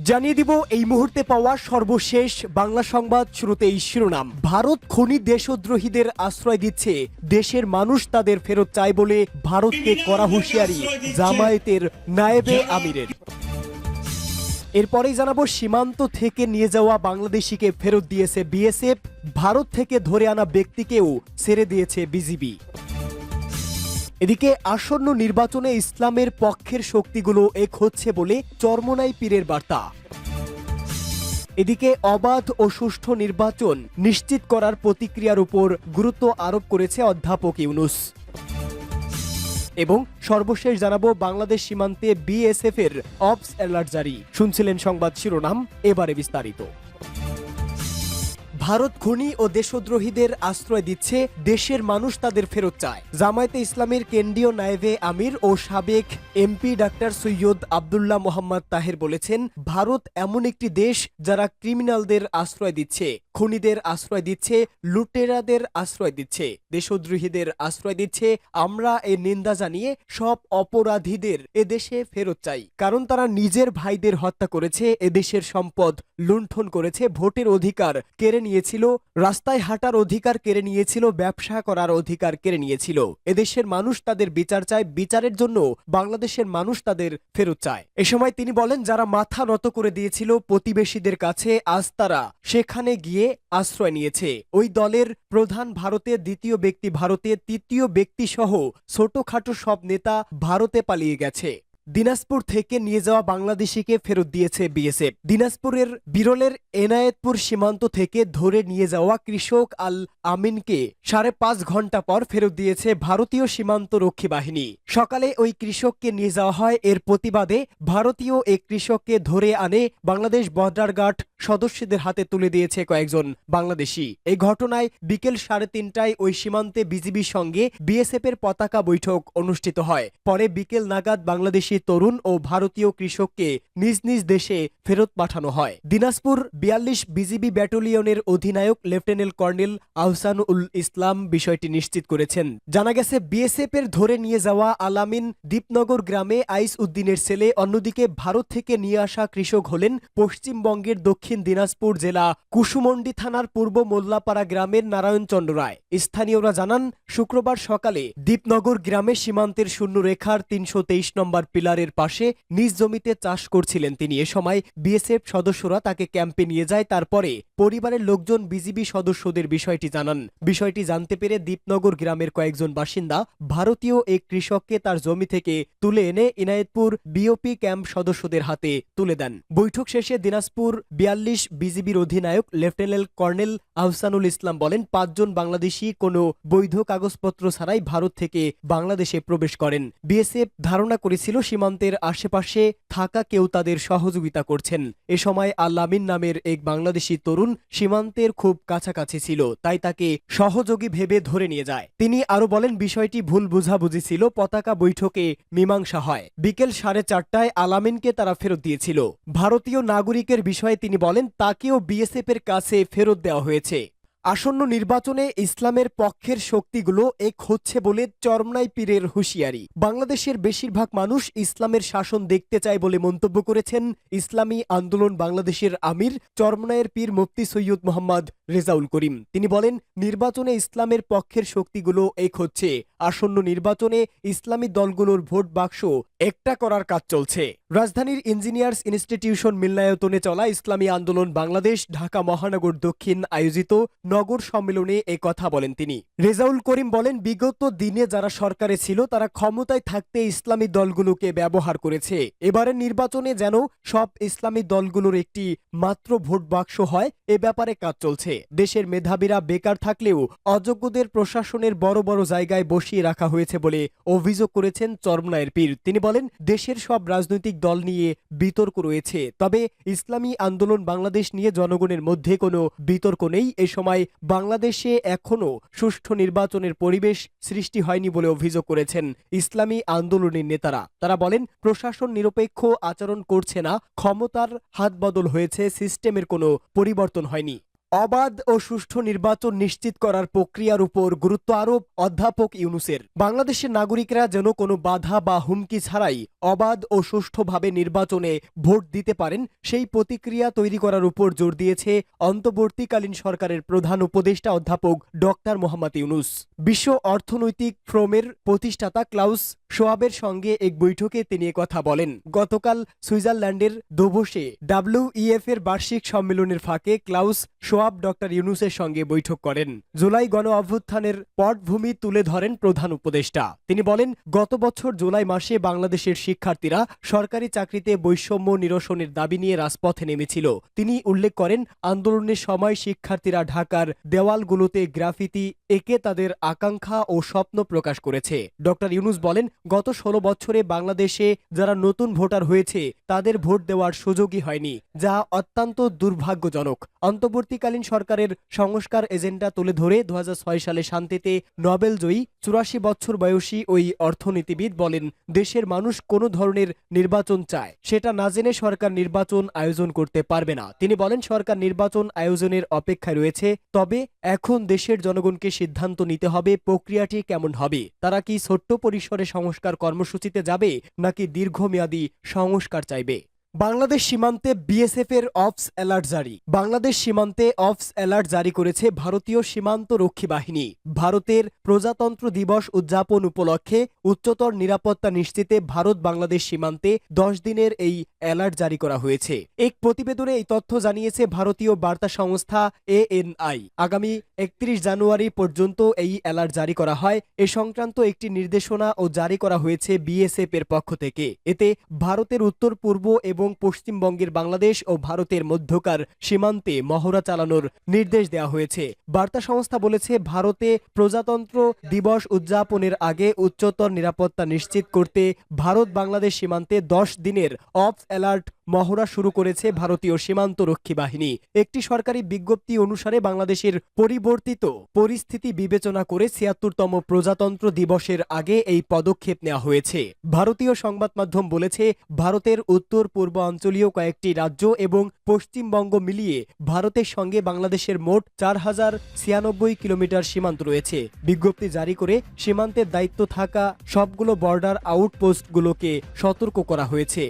জানিয়ে দিব এই মুহূর্তে পাওয়া সর্বশেষ বাংলা সংবাদ। শুরুতেই শিরোনাম। ভারত খনি দেশদ্রোহীদের আশ্রয় দিচ্ছে, দেশের মানুষ তাদের ফেরত চায় বলে ভারতকে করা হুঁশিয়ারি জামায়াতের নায়েবে আমিরের। এরপরেই জানাবো, সীমান্ত থেকে নিয়ে যাওয়া বাংলাদেশিকে ফেরত দিয়েছে বিএসএফ, ভারত থেকে ধরে আনা ব্যক্তিকেও ছেড়ে দিয়েছে বিজিবি। এদিকে আসন্ন নির্বাচনে ইসলামের পক্ষের শক্তিগুলো এক হচ্ছে বলে চরমোনাই পীরের বার্তা। এদিকে অবাধ ও সুষ্ঠু নির্বাচন নিশ্চিত করার প্রতিক্রিয়ার উপর গুরুত্ব আরোপ করেছে অধ্যাপক ইউনূস। এবং সর্বশেষ জানাবো, বাংলাদেশ সীমান্তে বিএসএফ এর অপস অ্যালার্ট জারি। শুনছিলেন সংবাদ শিরোনাম, এবারে বিস্তারিত। ভারত খনি ও দেশদ্রোহীদের আশ্রয় দিচ্ছে, দেশের মানুষ তাদের ফেরত চায়। জামায়াতে ইসলামের কেন্দ্রীয় নায়েবে আমির ও সাবেক এমপি ডাক্তার সৈয়দ আব্দুল্লাহ মোহাম্মদ তাহের বলেছেন, ভারত এমন একটি দেশ যারা ক্রিমিনালদের আশ্রয় দিচ্ছে, খুনিদের আশ্রয় দিচ্ছে, লুটেরাদের আশ্রয় দিচ্ছে, দেশদ্রোহীদের আশ্রয় দিচ্ছে। আমরা এই নিন্দা জানিয়ে সব অপরাধীদের এদেশে ফেরত চাই, কারণ তারা নিজের ভাইদের হত্যা করেছে, এদেশের সম্পদ লুণ্ঠন করেছে, ভোটের অধিকার কেড়ে নিয়েছিল, রাস্তায় হাঁটার অধিকার কেড়ে নিয়েছিল, ব্যবসা করার অধিকার কেড়ে নিয়েছিল। এদেশের মানুষ তাদের বিচার চায়, বিচারের জন্য বাংলাদেশের মানুষ তাদের ফেরত চায়। এ সময় তিনি বলেন, যারা মাথা নত করে দিয়েছিল প্রতিবেশীদের কাছে, আজ তারা সেখানে গিয়ে আশ্রয় নিয়েছে। ওই দলের প্রধান ভারতে, দ্বিতীয় ব্যক্তি ভারতে, তৃতীয় ব্যক্তি সহ ছোটখাটো সব নেতা ভারতে পালিয়ে গেছে। দিনাজপুর থেকে নিয়ে যাওয়া বাংলাদেশিকে ফেরত দিয়েছে বিএসএফ। দিনাজপুরের বিরলের এনায়েতপুর সীমান্ত থেকে ধরে নিয়ে যাওয়া কৃষক আল আমিনকে 5.5 ঘন্টা পর ফেরত দিয়েছে ভারতীয় সীমান্ত রক্ষী বাহিনী। সকালে ওই কৃষককে নিয়ে যাওয়া হয়। এর প্রতিবাদে ভারতীয় এক কৃষককে ধরে আনে বাংলাদেশ বর্ডার গার্ড সদস্যদের হাতে তুলে দিয়েছে কয়েকজন বাংলাদেশি। এই ঘটনায় বিকেল 3:30টায় ওই সীমান্তে বিজিবির সঙ্গে বিএসএফ এর পতাকা বৈঠক অনুষ্ঠিত হয়। পরে বিকেল নাগাদ বাংলাদেশি তরুণ ও ভারতীয় কৃষককে নিজ নিজ দেশে ফেরত পাঠানো হয়। দিনাজপুর 42 বিজিবি ব্যাটালিয়নের অধিনায়ক লেফটেন্যান্ট কর্নেল আহসানুল ইসলাম বিষয়টি নিশ্চিত করেছেন। জানা গেছে, বিএসএফ এর ধরে নিয়ে যাওয়া আলামিন দীপনগর গ্রামে আইস উদ্দিনের ছেলে। অন্যদিকে ভারত থেকে নিয়ে আসা কৃষক হলেন পশ্চিমবঙ্গের দক্ষিণ দিনাজপুর জেলা কুসুমন্ডি থানার পূর্ব মোল্লাপাড়া গ্রামের নারায়ণচন্দ্র রায়। স্থানীয়রা জানান, শুক্রবার সকালে দীপনগর গ্রামে সীমান্তের শূন্য রেখার 323 নম্বর পিলারের পাশে নিজ জমিতে চাষ করছিলেন তিনি। এ সময় বিএসএফ সদস্যরা তাকে ক্যাম্পে নিয়ে যায়। তারপরে পরিবারের লোকজন বিজিবি সদস্যদের বিষয়টি জানান। বিষয়টি জানতে পেরে দীপনগর গ্রামের কয়েকজন বাসিন্দা ভারতীয় এক কৃষককে তার জমি থেকে তুলে এনে ইনায়েতপুর বিওপি ক্যাম্প সদস্যদের হাতে তুলে দেন। বৈঠক শেষে দিনাজপুর 42 বিজিবির অধিনায়ক লেফটেন্যান্ট কর্নেল আহসানুল ইসলাম বলেন, 5 জন বাংলাদেশি কোনো বৈধ কাগজপত্র ছাড়াই ভারত থেকে বাংলাদেশে প্রবেশ করেন। বিএসএফ ধারণা করেছিল সীমান্তের আশেপাশে থাকা কেউ তাদের সহযোগিতা করছেন। এ সময় আল্লামিন নামের এক বাংলাদেশি তরুণ সীমান্তের খুব কাছাকাছি ছিল, তাই তাকে সহযোগী ভেবে ধরে নিয়ে যায়। তিনি আরো বলেন, বিষয়টি ভুল বুঝাবুঝি ছিল, পতাকা বৈঠকে মীমাংসা হয়। বিকেল 4:30টায় আলামিনকে তারা ফেরত দিয়েছিল। ভারতীয় নাগরিকের বিষয়ে তিনি বলেন, তাকেও বিএসএফ এর কাছে ফেরত দেওয়া হয়েছে। আসন্ন নির্বাচনে ইসলামের পক্ষের শক্তিগুলো এক হচ্ছে বলে চরমোনাই পীরের হুঁশিয়ারি। বাংলাদেশের বেশিরভাগ মানুষ ইসলামের শাসন দেখতে চায় বলে মন্তব্য করেছেন ইসলামী আন্দোলন বাংলাদেশের আমির চরমোনাইয়ের পীর মুফতি সৈয়দ মোহাম্মদ রেজাউল করিম। তিনি বলেন, নির্বাচনে ইসলামের পক্ষের শক্তিগুলো এক হচ্ছে। আসন্ন নির্বাচনে ইসলামী দলগুলোর ভোট বাক্স একটা করার কাজ চলছে। রাজধানীর ইঞ্জিনিয়ার্স ইনস্টিটিউশন মিলনায়তনে চলা ইসলামী আন্দোলন বাংলাদেশ ঢাকা মহানগর দক্ষিণ আয়োজিত নগর সম্মেলনে এ কথা বলেন তিনি। রেজাউল করিম বলেন, বিগত দিনে যারা সরকারে ছিল তারা ক্ষমতায় থাকতে ইসলামী দলগুলোকে ব্যবহার করেছে। এবারের নির্বাচনে যেন সব ইসলামী দলগুলোর একটি মাত্র ভোট বাক্স হয়, এ ব্যাপারে কাজ চলছে। দেশের মেধাবীরা বেকার থাকলেও অযোগ্যদের প্রশাসনের বড় বড় জায়গায় বসিয়ে রাখা হয়েছে বলে অভিযোগ করেছেন চরমোনাইয়ের পীর। তিনি বলেন, দেশের সব রাজনৈতিক দল নিয়ে বিতর্ক রয়েছে, তবে ইসলামী আন্দোলন বাংলাদেশ নিয়ে জনগণের মধ্যে কোনো বিতর্ক নেই। এ সময় বাংলাদেশে এখনো সুষ্ঠু নির্বাচনের পরিবেশ সৃষ্টি হয়নি বলে অভিযোগ করেছেন ইসলামী আন্দোলনের নেতারা। তারা বলেন, প্রশাসন নিরপেক্ষ আচরণ করছে না, ক্ষমতার হাত বদল হয়েছে, সিস্টেমের কোনো পরিবর্তন হয়নি। অবাধ ও সুষ্ঠু নির্বাচন নিশ্চিত করার প্রক্রিয়ার উপর গুরুত্ব আরোপ অধ্যাপক ইউনূসের। বাংলাদেশের নাগরিকরা যেন কোনো বাধা বা হুমকি ছাড়াই অবাধ ও সুষ্ঠুভাবে নির্বাচনে ভোট দিতে পারেন সেই প্রতিক্রিয়া তৈরি করার উপর জোর দিয়েছে অন্তর্বর্তীকালীন সরকারের প্রধান উপদেষ্টা অধ্যাপক ডক্টর মোহাম্মদ ইউনূস। বিশ্ব অর্থনৈতিক ফোরামের প্রতিষ্ঠাতা ক্লাউস শোয়াবের সঙ্গে এক বৈঠকে তিনি কথা বলেন। গতকাল সুইজারল্যান্ডের দাভোসে WEF এর বার্ষিক সম্মেলনের ফাঁকে ক্লাউস শোয়াব ডক্টর ইউনূসের সঙ্গে বৈঠক করেন। জুলাই গণ অভ্যুত্থানের পটভূমি তুলে ধরেন প্রধান উপদেষ্টা। তিনি বলেন, গত বছর জুলাই মাসে বাংলাদেশের শিক্ষার্থীরা সরকারি চাকরিতে বৈষম্য নিরসনের দাবি নিয়ে রাজপথে নেমেছিল। তিনি উল্লেখ করেন, আন্দোলনের সময় শিক্ষার্থীরা ঢাকার দেওয়ালগুলোতে গ্রাফিতি এঁকে তাদের আকাঙ্ক্ষা ও স্বপ্ন প্রকাশ করেছে। ডক্টর ইউনূস বলেন, গত 16 বছরে বাংলাদেশে যারা নতুন ভোটার হয়েছে তাদের ভোট দেওয়ার সুযোগই হয়নি, যা অত্যন্ত দুর্ভাগ্যজনক। অন্তর্বর্তীকালীন সরকারের সংস্কার এজেন্ডা তুলে ধরে 2006 সালে শান্তিতে নোবেলজয়ী 84 বছর বয়সী ওই অর্থনীতিবিদ বলেন, দেশের মানুষ কোনো ধরনের নির্বাচন চায়, সেটা না জেনে সরকার নির্বাচন আয়োজন করতে পারবে না। তিনি বলেন, সরকার নির্বাচন আয়োজনের অপেক্ষায় রয়েছে, তবে এখন দেশের জনগণকে সিদ্ধান্ত নিতে হবে প্রক্রিয়াটি কেমন হবে। তারা কি ছোট্ট পরিসরে সংস্কার কর্মসূচিতে যাবে নাকি দীর্ঘমেয়াদী সংস্কার চাইবে। বাংলাদেশ সীমান্তে বিএসএফ এর অপস অ্যালার্ট জারি। বাংলাদেশ সীমান্তে অপস অ্যালার্ট জারি করেছে ভারতীয় সীমান্ত রক্ষী বাহিনী। ভারতের প্রজাতন্ত্র দিবস উদযাপন উপলক্ষে উচ্চতর নিরাপত্তা নিশ্চিতে ভারত বাংলাদেশ সীমান্তে 10 দিনের এই অ্যালার্ট জারি করা হয়েছে। এক প্রতিবেদনে এই তথ্য জানিয়েছে ভারতীয় বার্তা সংস্থা ANI। আগামী 31 জানুয়ারি পর্যন্ত এই অ্যালার্ট জারি করা হয়। এ সংক্রান্ত একটি নির্দেশনা ও জারি করা হয়েছে বিএসএফ এর পক্ষ থেকে। এতে ভারতের উত্তর পূর্ব এবং পশ্চিমবঙ্গের বাংলাদেশ ও ভারতের মধ্যকার সীমান্তে মহড়া চালানোর নির্দেশ দেওয়া হয়েছে। বার্তা সংস্থা বলেছে, ভারতে প্রজাতন্ত্র দিবস উদযাপনের আগে উচ্চতর নিরাপত্তা নিশ্চিত করতে ভারত বাংলাদেশ সীমান্তে 10 দিনের অপস অ্যালার্ট মহড়া শুরু করেছে ভারতীয় সীমান্ত রক্ষী বাহিনী। একটি সরকারি বিজ্ঞপ্তি অনুসারে বাংলাদেশের পরিবর্তিত পরিস্থিতি বিবেচনা করে 76তম প্রজাতন্ত্র দিবসের আগে এই পদক্ষেপ নেওয়া হয়েছে। ভারতীয় সংবাদ মাধ্যম বলেছে, ভারতের উত্তর পূর্বাঞ্চলীয় কয়েকটি রাজ্য এবং পশ্চিমবঙ্গ মিলিয়ে ভারতের সঙ্গে বাংলাদেশের মোট 4096 কিলোমিটার সীমান্ত রয়েছে। বিজ্ঞপ্তি জারি করে সীমান্তের দায়িত্ব থাকা সবগুলো বর্ডার আউটপোস্টগুলোকে সতর্ক করা হয়েছে।